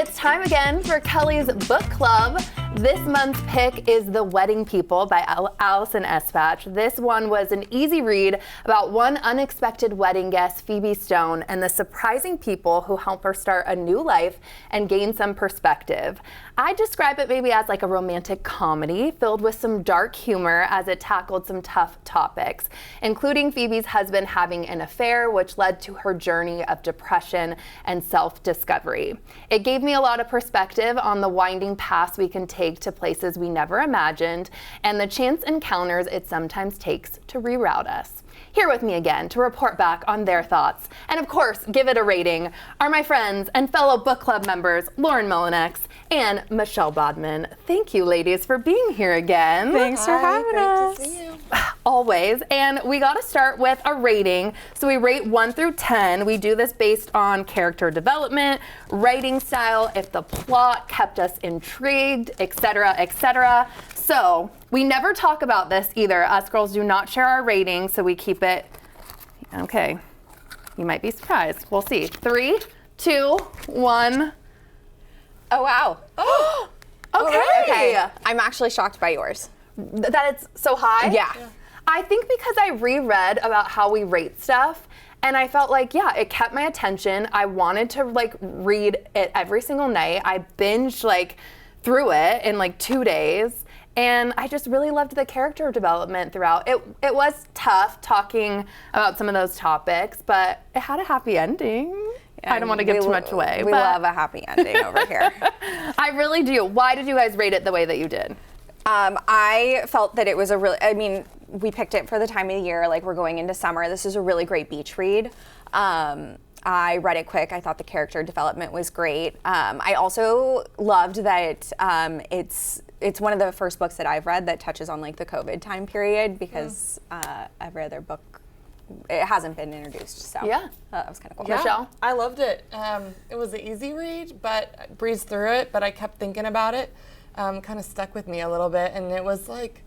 It's time again for Kelly's Book Club. This month's pick is The Wedding People by Alison Espach. This one was an easy read about one unexpected wedding guest, Phoebe Stone, and the surprising people who help her start a new life and gain some perspective. I describe it maybe as like a romantic comedy filled with some dark humor as it tackled some tough topics, including Phoebe's husband having an affair, which led to her journey of depression and self-discovery. It gave me a lot of perspective on the winding paths we can take to places we never imagined and the chance encounters it sometimes takes to reroute us. Here with me again to report back on their thoughts and of course give it a rating are my friends and fellow book club members Lauren Mullinix and Michelle Bodman. Thank you ladies for being here again. Thanks for having us. Great to see you. Always. And we got to start with a rating. So we rate 1 through 10. We do this based on character development, writing style, if the plot kept us intrigued, etc., etc. So we never talk about this either. Us girls do not share our ratings, so we keep it. Okay. You might be surprised. We'll see. 3, 2, 1. Oh, wow. Okay. I'm actually shocked by yours. That it's so high? Yeah. I think because I reread about how we rate stuff and I felt like, yeah, it kept my attention. I wanted to like read it every single night. I binged like through it in like 2 days. And I just really loved the character development throughout. It was tough talking about some of those topics, but it had a happy ending. I don't want to give too much away. We love a happy ending over here. I really do. Why did you guys rate it the way that you did? I felt that it was we picked it for the time of the year, like we're going into summer. This is a really great beach read. I read it quick. I thought the character development was great. I also loved that it's one of the first books that I've read that touches on like the COVID time period because every other book it hasn't been introduced. So yeah, that was kind of cool. Yeah, Michelle? I loved it. It was an easy read, but I breezed through it, but I kept thinking about it. Kind of stuck with me a little bit, and it was like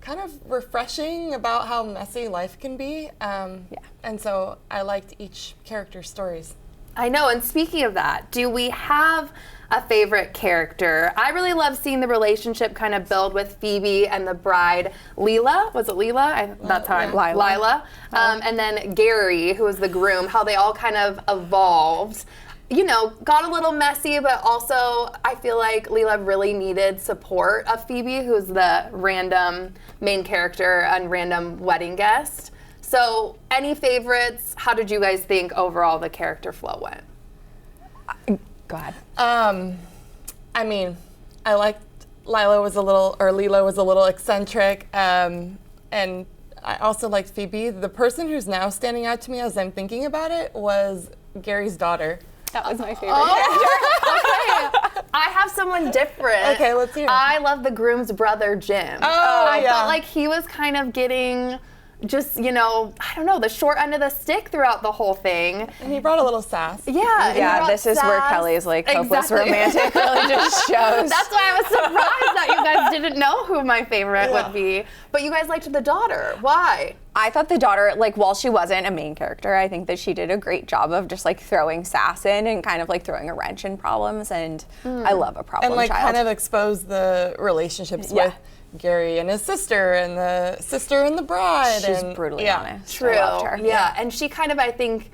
kind of refreshing about how messy life can be. And so I liked each character's stories. I know, and speaking of that, do we have a favorite character? I really love seeing the relationship kind of build with Phoebe and the bride, Lila. Was it Lila? That's how I'm Lila. And then Gary, who was the groom, how they all kind of evolved. You know, got a little messy, but also I feel like Lila really needed support of Phoebe, who's the random main character and random wedding guest. So, any favorites? How did you guys think overall the character flow went? Go ahead. I mean, I liked Lila was a little eccentric, and I also liked Phoebe. The person who's now standing out to me as I'm thinking about it was Gary's daughter. That was my favorite character. Okay. I have someone different. Okay, let's hear it. I love the groom's brother, Jim. I felt like he was kind of getting just, you know, I don't know, the short end of the stick throughout the whole thing. And he brought a little sass. Yeah, this is where Kelly's like hopeless romantic really just shows. That's why I was surprised that you guys didn't know who my favorite would be. But you guys liked the daughter. Why? I thought the daughter, like, while she wasn't a main character, I think that she did a great job of just like throwing sass in and kind of like throwing a wrench in problems. And I love a problem and like child. kind of expose the relationships with Gary and his sister and the sister and the bride. She's brutally honest. True. I loved her. Yeah, and she kind of, I think,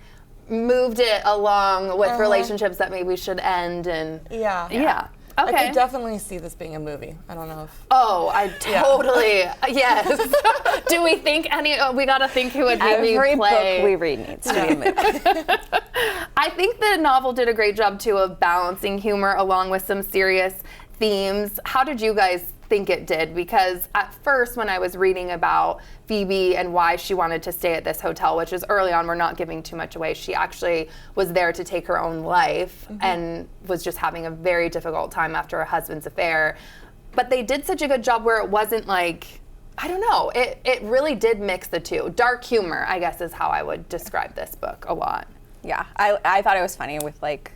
moved it along with relationships that maybe should end. And yeah. Okay. I could definitely see this being a movie. I don't know if. Oh, I totally, yes. Do we think we gotta think who would be Every play. book we read needs to be a movie. I think the novel did a great job too of balancing humor along with some serious themes. How did you guys think it did? Because at first when I was reading about Phoebe and why she wanted to stay at this hotel, which is early on, we're not giving too much away, she actually was there to take her own life and was just having a very difficult time after her husband's affair. But they did such a good job where it wasn't like, I don't know, it really did mix the two. Dark humor, I guess, is how I would describe this book a lot. Yeah, I thought it was funny with like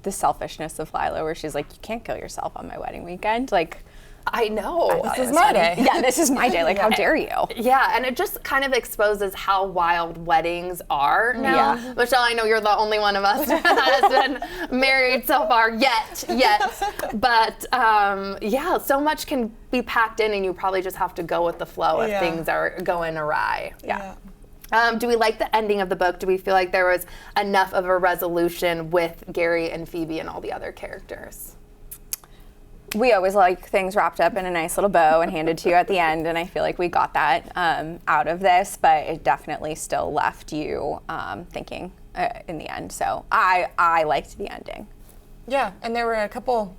the selfishness of Lila, where she's like, you can't kill yourself on my wedding weekend. Like, I know. This is my day. Yeah, this is my day. Like, how dare you? Yeah, and it just kind of exposes how wild weddings are now. Yeah. Michelle, I know you're the only one of us that has been married so far yet. But yeah, so much can be packed in, and you probably just have to go with the flow if things are going awry. Yeah. Do we like the ending of the book? Do we feel like there was enough of a resolution with Gary and Phoebe and all the other characters? We always like things wrapped up in a nice little bow and handed to you at the end, and I feel like we got that out of this, but it definitely still left you thinking in the end. So I liked the ending. Yeah, and there were a couple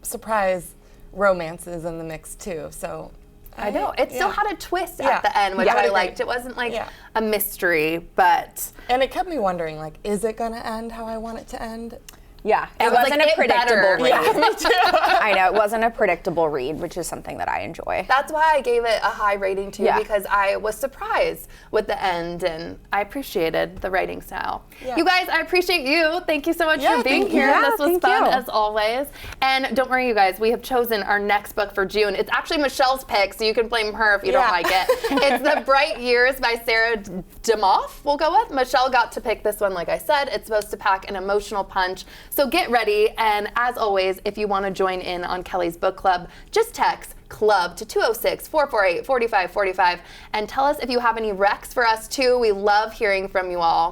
surprise romances in the mix too. So I know. It still had a twist Yeah. at the end, which Yeah, I I agree. liked. It wasn't like Yeah. a mystery, but And it kept me wondering, like, is it gonna end how I want it to end? Yeah, it was like, wasn't a it better predictable read. be. Me too. I know, it wasn't a predictable read, which is something that I enjoy. that's why I gave it a high rating too, Yeah. because I was surprised with the end and I appreciated the writing style. Yeah. You guys, I appreciate you. Thank you so much Yeah, for being thank you. here. Yeah, This was thank fun you. as always. And don't worry, you guys, we have chosen our next book for June. It's actually Michelle's pick, so you can blame her if you don't Yeah. like it. It's The Bright Years by Sarah Demoff, we'll go with. Michelle got to pick this one, like I said. It's supposed to pack an emotional punch. So get ready. And as always, if you want to join in on Kelly's book club, just text CLUB to 206-448-4545 and tell us if you have any recs for us too. We love hearing from you all.